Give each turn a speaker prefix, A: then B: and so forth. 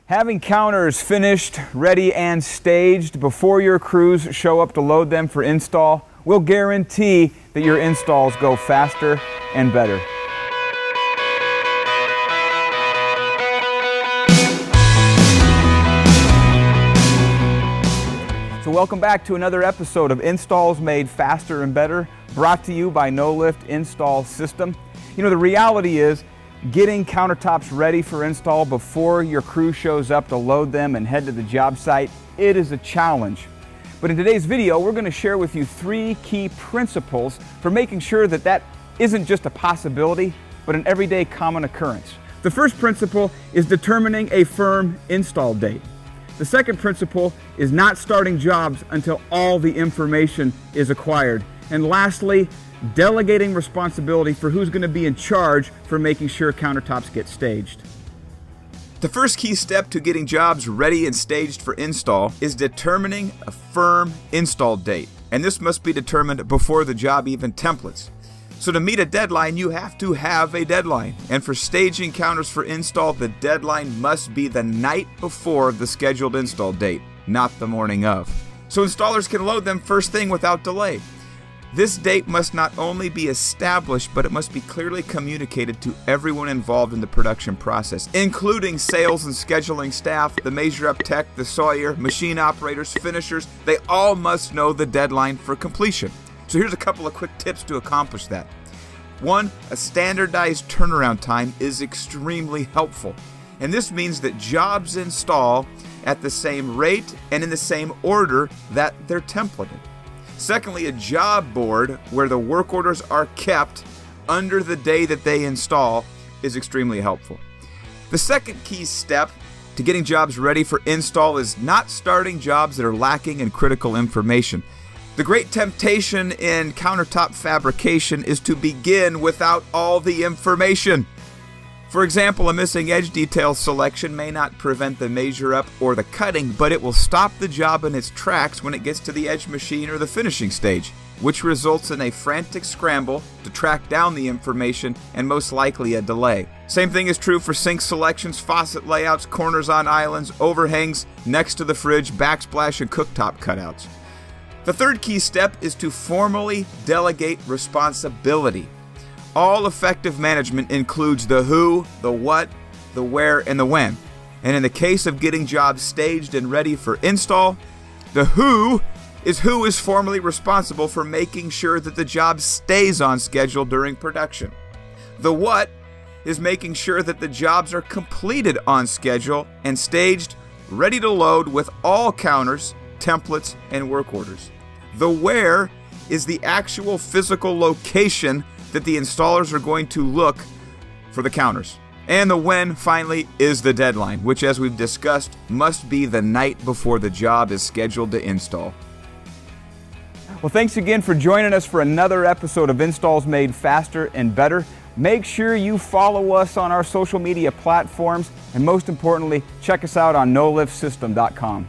A: Having counters finished, ready, and staged before your crews show up to load them for install will guarantee that your installs go faster and better. So welcome back to another episode of Installs Made Faster and Better, brought to you by No Lift Install System. You know, the reality is getting countertops ready for install before your crew shows up to load them and head to the job site, it is a challenge. But in today's video, we're going to share with you 3 key principles for making sure that that isn't just a possibility, but an everyday common occurrence. The first principle is determining a firm install date. The second principle is not starting jobs until all the information is acquired. And lastly, delegating responsibility for who's going to be in charge for making sure countertops get staged.
B: The first key step to getting jobs ready and staged for install is determining a firm install date. And this must be determined before the job even templates. So to meet a deadline, you have to have a deadline. And for staging counters for install, the deadline must be the night before the scheduled install date, not the morning of. So installers can load them first thing without delay. This date must not only be established, but it must be clearly communicated to everyone involved in the production process, including sales and scheduling staff, the measure-up tech, the sawyer, machine operators, finishers. They all must know the deadline for completion. So here's a couple of quick tips to accomplish that. 1, a standardized turnaround time is extremely helpful. And this means that jobs install at the same rate and in the same order that they're templated. Secondly, a job board where the work orders are kept under the day that they install is extremely helpful. The second key step to getting jobs ready for install is not starting jobs that are lacking in critical information. The great temptation in countertop fabrication is to begin without all the information. For example, a missing edge detail selection may not prevent the measure up or the cutting, but it will stop the job in its tracks when it gets to the edge machine or the finishing stage, which results in a frantic scramble to track down the information and most likely a delay. Same thing is true for sink selections, faucet layouts, corners on islands, overhangs, next to the fridge, backsplash, and cooktop cutouts. The third key step is to formally delegate responsibility. All effective management includes the who, the what, the where, and the when. And in the case of getting jobs staged and ready for install, the who is formally responsible for making sure that the job stays on schedule during production. The what is making sure that the jobs are completed on schedule and staged, ready to load with all counters, templates, and work orders. The where is the actual physical location that the installers are going to look for the counters. And the when, finally, is the deadline, which, as we've discussed, must be the night before the job is scheduled to install.
A: Well, thanks again for joining us for another episode of Installs Made Faster and Better. Make sure you follow us on our social media platforms, and most importantly, check us out on noliftsystem.com.